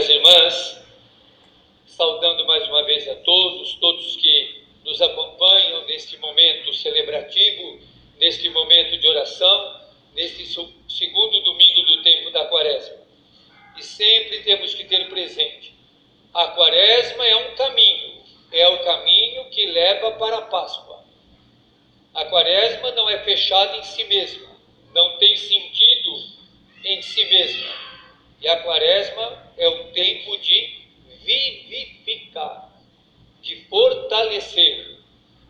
as irmãs, saudando mais uma vez a todos que nos acompanham neste momento celebrativo, neste momento de oração, neste segundo domingo do tempo da Quaresma. E sempre temos que ter presente, a Quaresma é um caminho, é o caminho que leva para a Páscoa. A Quaresma não é fechada em si mesma, não tem sentido em si mesma. E a Quaresma é o tempo de vivificar, de fortalecer,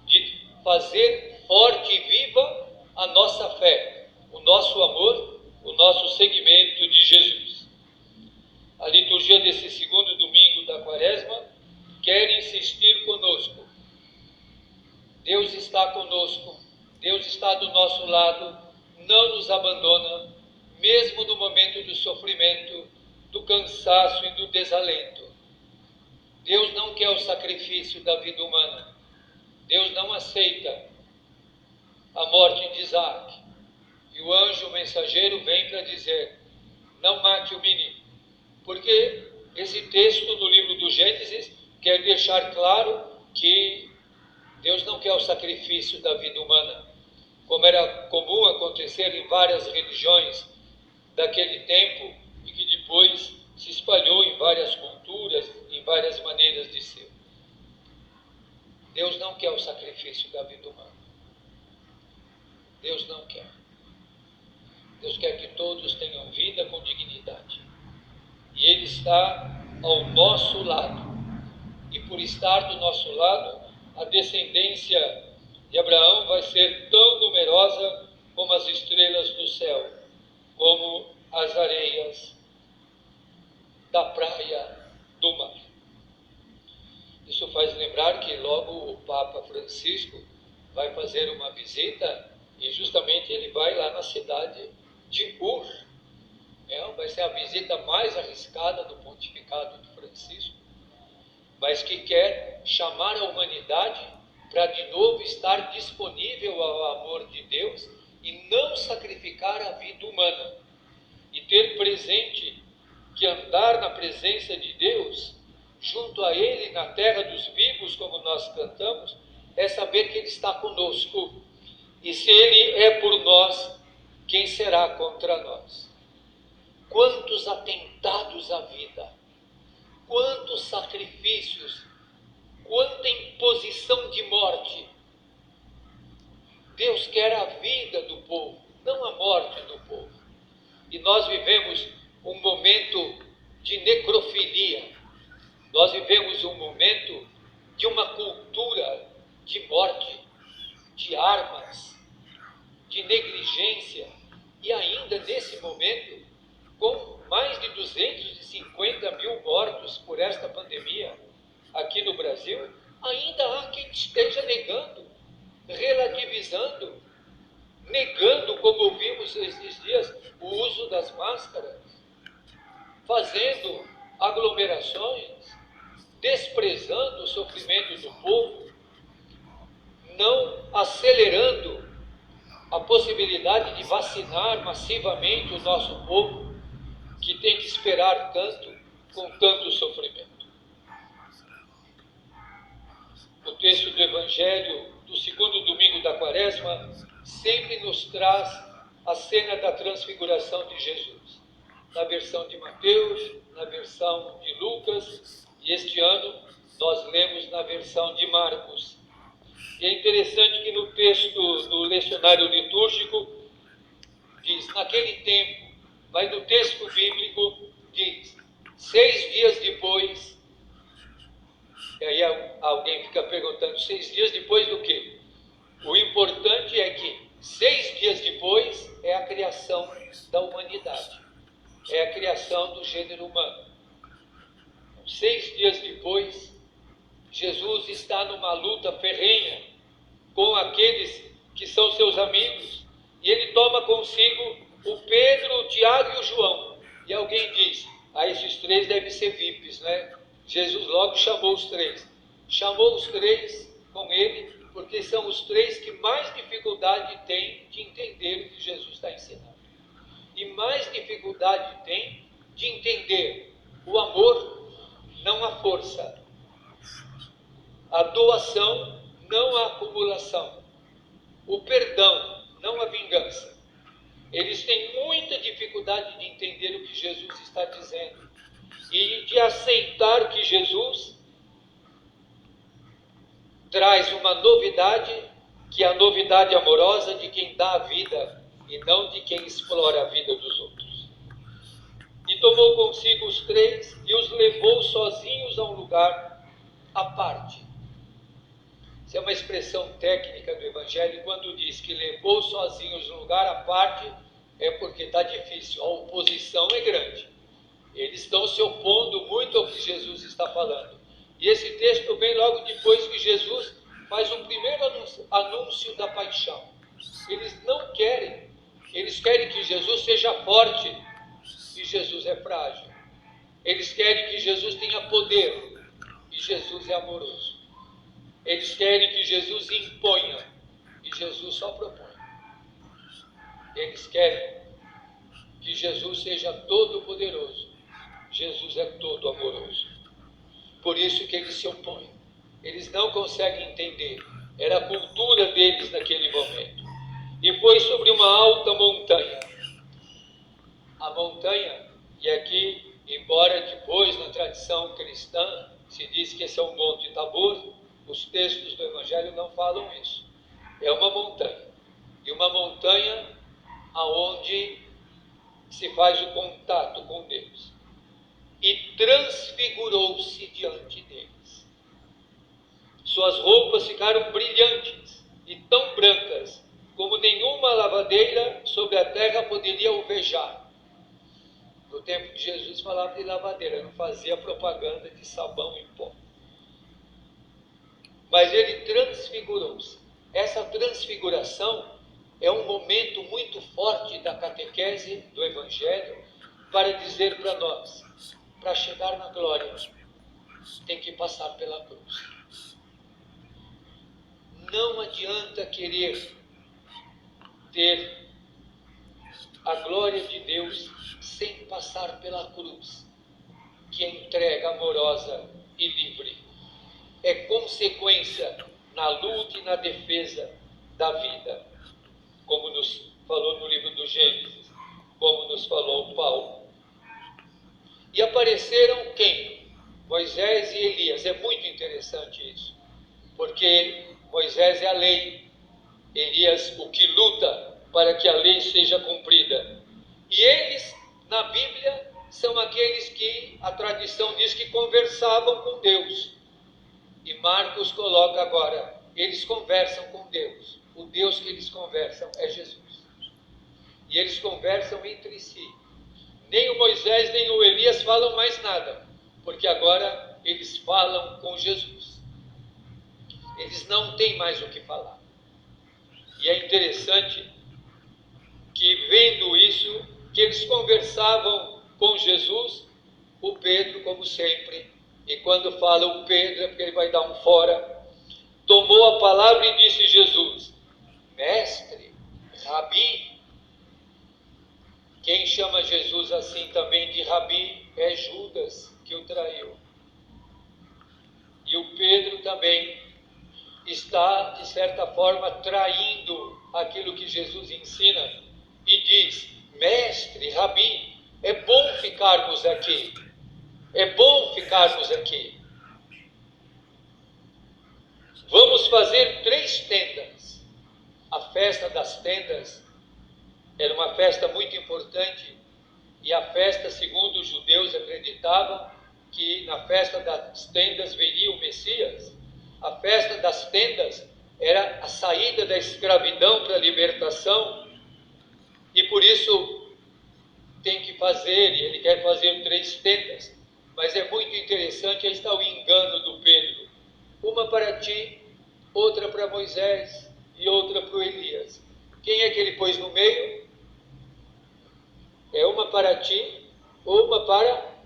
de fazer forte e viva a nossa fé, o nosso amor, o nosso seguimento de Jesus. A liturgia desse segundo domingo da Quaresma quer insistir conosco. Deus está conosco, Deus está do nosso lado, não nos abandona, mesmo no momento do sofrimento, do cansaço e do desalento. Deus não quer o sacrifício da vida humana. Deus não aceita a morte de Isaac. E o anjo mensageiro vem para dizer, não mate o menino. Porque esse texto do livro do Gênesis quer deixar claro que Deus não quer o sacrifício da vida humana, como era comum acontecer em várias religiões daquele tempo e que depois se espalhou em várias culturas, em várias maneiras de ser. Deus não quer o sacrifício da vida humana. Deus não quer. Deus quer que todos tenham vida com dignidade. E Ele está ao nosso lado. E por estar do nosso lado, a descendência de Abraão vai ser tão numerosa como as estrelas do céu, como as areias da praia do mar. Isso faz lembrar que logo o Papa Francisco vai fazer uma visita e justamente ele vai lá na cidade de Ur. Vai ser a visita mais arriscada do pontificado de Francisco, mas que quer chamar a humanidade para de novo estar disponível ao amor de Deus e não sacrificar a vida humana. E ter presente que andar na presença de Deus, junto a Ele, na terra dos vivos, como nós cantamos, é saber que Ele está conosco. E se Ele é por nós, quem será contra nós? Quantos atentados à vida, quantos sacrifícios, quanta imposição de morte. Deus quer a vida do povo, não a morte do povo. E nós vivemos um momento de necrofilia. Nós vivemos um momento de uma cultura de morte, de armas, de negligência. E ainda nesse momento, com mais de 250 mil mortos por esta pandemia aqui no Brasil, ainda há quem esteja negando, relativizando, negando, como ouvimos esses dias, o uso das máscaras, fazendo aglomerações, desprezando o sofrimento do povo, não acelerando a possibilidade de vacinar massivamente o nosso povo, que tem que esperar tanto, com tanto sofrimento. O texto do Evangelho do segundo domingo da Quaresma sempre nos traz a cena da transfiguração de Jesus, na versão de Mateus, na versão de Lucas, e este ano nós lemos na versão de Marcos. E é interessante que no texto do lecionário litúrgico diz, naquele tempo, mas no texto bíblico diz, 6 dias depois, e aí alguém fica perguntando, 6 dias depois do quê? O importante é que 6 dias depois é a criação da humanidade, é a criação do gênero humano. 6 dias depois, Jesus está numa luta ferrenha com aqueles que são seus amigos, e ele toma consigo o Pedro, o Tiago e o João. E alguém diz, esses 3 devem ser VIPs, né? Jesus logo chamou os 3. Chamou os 3 com ele, porque são os 3 que mais dificuldade têm de entender o que Jesus está ensinando. E mais dificuldade têm de entender O amor, não a força. A doação, não a acumulação. O perdão, não a vingança. Eles têm muita dificuldade de entender o que Jesus está dizendo e de aceitar que Jesus traz uma novidade, que é a novidade amorosa de quem dá a vida e não de quem explora a vida dos outros. E tomou consigo os três e os levou sozinhos a um lugar à parte. Isso é uma expressão técnica do Evangelho, quando diz que levou sozinhos um lugar à parte, é porque está difícil, a oposição é grande. Eles estão se opondo muito ao que Jesus está falando. E esse texto vem logo depois que Jesus faz um primeiro anúncio da paixão. Eles não querem, eles querem que Jesus seja forte, e Jesus é frágil. Eles querem que Jesus tenha poder, e Jesus é amoroso. Eles querem que Jesus imponha, e Jesus só propõe. Eles querem que Jesus seja todo poderoso. Jesus é todo amoroso. Por isso que eles se opõem. Eles não conseguem entender. Era a cultura deles naquele momento. E foi sobre uma alta montanha. A montanha, e aqui, embora depois na tradição cristã se diz que esse é o Monte Tabor, os textos do Evangelho não falam isso. É uma montanha. E uma montanha aonde se faz o contato com Deus. E transfigurou-se diante deles. Suas roupas ficaram brilhantes e tão brancas como nenhuma lavadeira sobre a terra poderia alvejar. No tempo de Jesus falava de lavadeira, não fazia propaganda de sabão em pó. Mas ele transfigurou-se. Essa transfiguração é um momento muito forte da catequese do Evangelho para dizer para nós, para chegar na glória, tem que passar pela cruz. Não adianta querer ter a glória de Deus sem passar pela cruz, que é entrega amorosa e livre. É consequência na luta e na defesa da vida, como nos falou no livro do Gênesis, como nos falou Paulo. E apareceram quem? Moisés e Elias. É muito interessante isso, porque Moisés é a lei, Elias o que luta para que a lei seja cumprida. E eles, na Bíblia, são aqueles que a tradição diz que conversavam com Deus. E Marcos coloca agora, eles conversam com Deus. O Deus que eles conversam é Jesus. E eles conversam entre si. Nem o Moisés, nem o Elias falam mais nada, porque agora eles falam com Jesus. Eles não têm mais o que falar. E é interessante que, vendo isso, que eles conversavam com Jesus, o Pedro, como sempre, e quando fala o Pedro é porque ele vai dar um fora, tomou a palavra e disse Jesus, Mestre, Rabi. Quem chama Jesus assim também de Rabi é Judas, que o traiu. E o Pedro também está, de certa forma, traindo aquilo que Jesus ensina e diz, Mestre, Rabi, é bom ficarmos aqui. É bom ficarmos aqui. Vamos fazer 3 tendas. A festa das tendas era uma festa muito importante, e a festa, segundo os judeus acreditavam, que na festa das tendas viria o Messias. A festa das tendas era a saída da escravidão para a libertação, e por isso tem que fazer, e ele quer fazer 3 tendas. Mas é muito interessante, aí está o engano do Pedro. Uma para ti, outra para Moisés e outra para o Elias. Quem é que ele pôs no meio? É uma para ti, uma para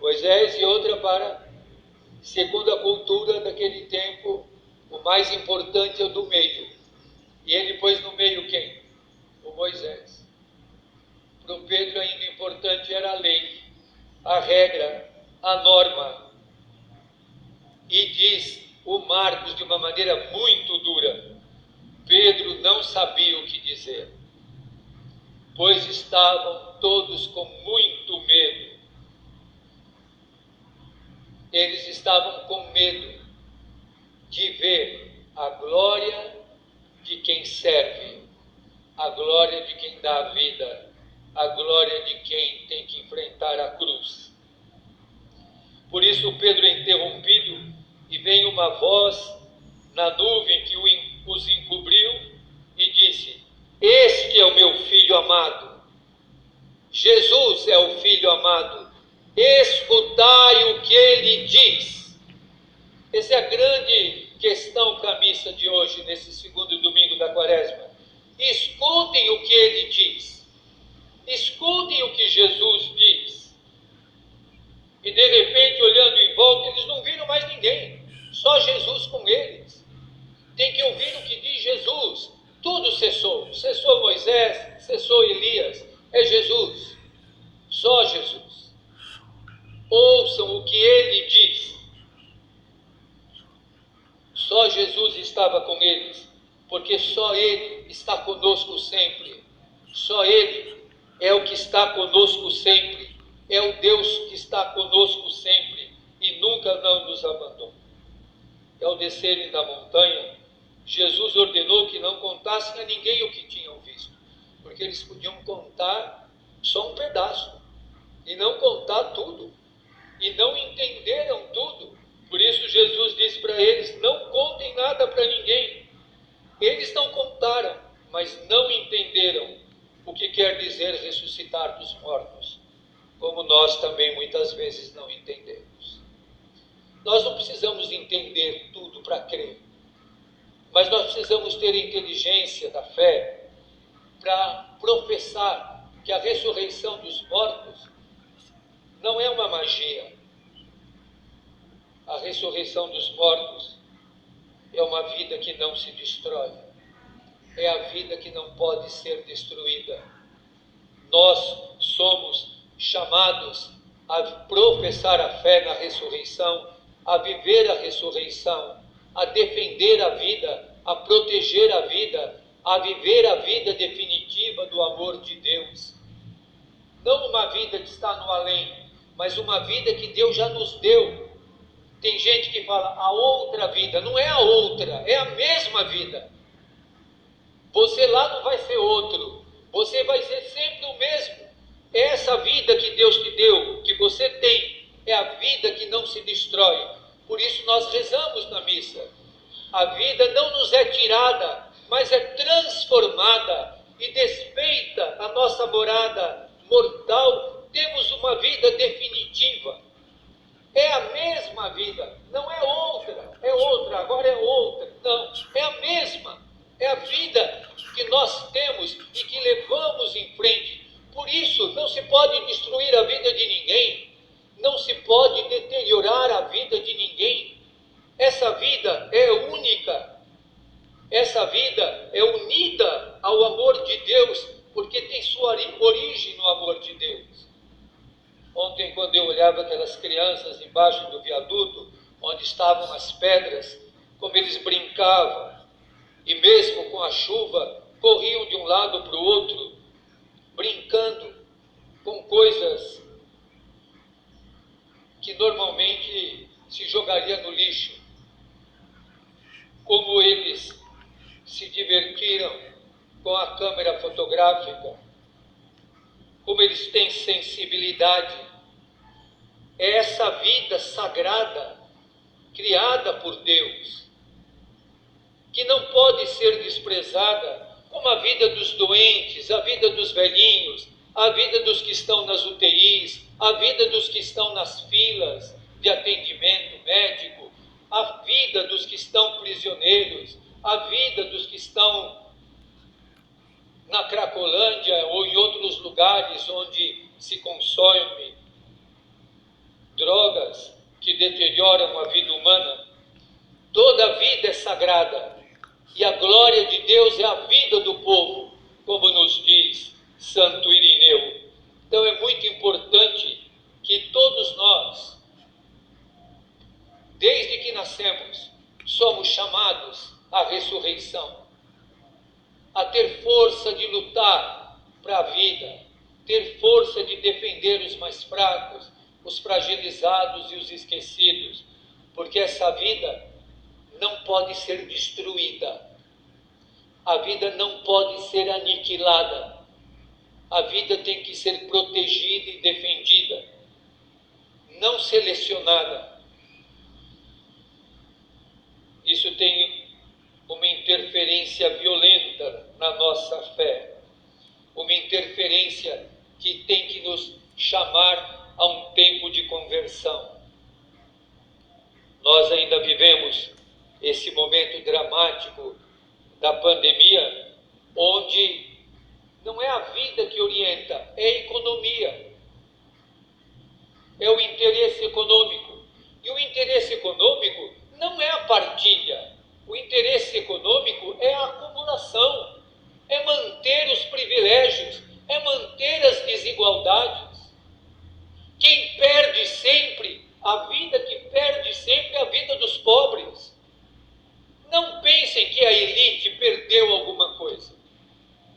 Moisés e outra para, segundo a cultura daquele tempo, o mais importante é o do meio. E ele pôs no meio quem? O Moisés. Para o Pedro ainda importante era a lei. a regra, a norma. E diz o Marcos de uma maneira muito dura: Pedro não sabia o que dizer, pois estavam todos com muito medo. Eles estavam com medo de ver a glória de quem serve, a glória de quem dá a vida, a glória de quem tem que enfrentar a cruz. Por isso Pedro é interrompido e vem uma voz na nuvem que os encobriu e disse: Este é o meu filho amado. Jesus é o filho amado. Escutai o que ele diz. Essa é a grande questão para a missa de hoje, nesse segundo domingo da Quaresma. Escutem o que ele diz. Escutem o que Jesus diz. E de repente, olhando em volta, eles não viram mais ninguém. Só Jesus com eles. Tem que ouvir o que diz Jesus. Tudo cessou. Cessou Moisés, cessou Elias. É Jesus. Só Jesus. Ouçam o que ele diz. Só Jesus estava com eles, porque só ele está conosco sempre. Só ele é o que está conosco sempre. É o Deus que está conosco sempre e nunca não nos abandona. E ao descerem da montanha, Jesus ordenou que não contassem a ninguém o que tinham visto, porque eles podiam contar só um pedaço e não contar tudo, e não entenderam tudo. Por isso Jesus disse para eles: não contem nada para ninguém. Eles não contaram, mas não entenderam o que quer dizer ressuscitar dos mortos, como nós também muitas vezes não entendemos. Nós não precisamos entender tudo para crer, mas nós precisamos ter a inteligência da fé para professar que a ressurreição dos mortos não é uma magia. A ressurreição dos mortos é uma vida que não se destrói. É a vida que não pode ser destruída. Nós somos chamados a professar a fé na ressurreição, a viver a ressurreição, a defender a vida, a proteger a vida, a viver a vida definitiva do amor de Deus. Não uma vida que está no além, mas uma vida que Deus já nos deu. Tem gente que fala a outra vida. Não é a outra, é a mesma vida. Você lá não vai ser outro, você vai ser sempre o mesmo. Essa vida que Deus te deu, que você tem, é a vida que não se destrói. Por isso nós rezamos na missa. A vida não nos é tirada, mas é transformada, e desfeita a nossa morada mortal, temos uma vida definitiva. É a mesma vida, não é outra, agora é outra. Não, é a mesma. É a vida que nós temos e que levamos em frente. Por isso, não se pode destruir a vida de ninguém, não se pode deteriorar a vida de ninguém. Essa vida é única, essa vida é unida ao amor de Deus, porque tem sua origem no amor de Deus. Ontem, quando eu olhava aquelas crianças embaixo do viaduto, onde estavam as pedras, como eles brincavam, e mesmo com a chuva, corriam de um lado para o outro, brincando com coisas que normalmente se jogaria no lixo. Como eles se divertiram com a câmera fotográfica, como eles têm sensibilidade. É essa vida sagrada, criada por Deus, que não pode ser desprezada, como a vida dos doentes, a vida dos velhinhos, a vida dos que estão nas UTIs, a vida dos que estão nas filas de atendimento médico, a vida dos que estão prisioneiros, a vida dos que estão na Cracolândia ou em outros lugares onde se consome drogas que deterioram a vida humana. Toda a vida é sagrada e a glória de Deus é a vida do povo, como nos diz Santo Irineu. Então é muito importante que todos nós, desde que nascemos, somos chamados à ressurreição, a ter força de lutar para a vida, ter força de defender os mais fracos, os fragilizados e os esquecidos, porque essa vida não pode ser destruída, a vida não pode ser aniquilada, a vida tem que ser protegida e defendida, não selecionada. Isso tem uma interferência violenta na nossa fé, uma interferência que tem que nos chamar a um tempo de conversão. Nós ainda vivemos esse momento dramático da pandemia, onde não é a vida que orienta, é a economia, é o interesse econômico. E o interesse econômico não é a partilha, o interesse econômico é a acumulação, é manter os privilégios, é manter as desigualdades. Quem perde sempre, a vida que perde sempre é a vida dos pobres. Não pensem que a elite perdeu alguma coisa.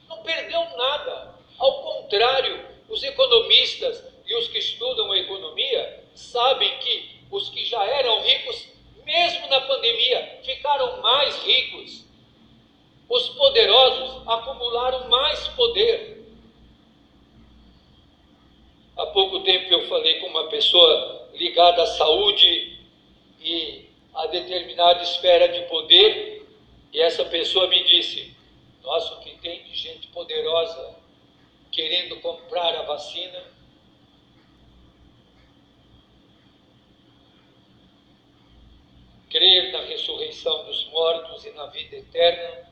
Não perdeu nada. Ao contrário, os economistas e os que estudam a economia sabem que os que já eram ricos, mesmo na pandemia, ficaram mais ricos. Os poderosos acumularam mais poder. Há pouco tempo eu falei com uma pessoa ligada à saúde e a determinada esfera de poder, e essa pessoa me disse: nossa, o que tem de gente poderosa querendo comprar a vacina. Crer na ressurreição dos mortos e na vida eterna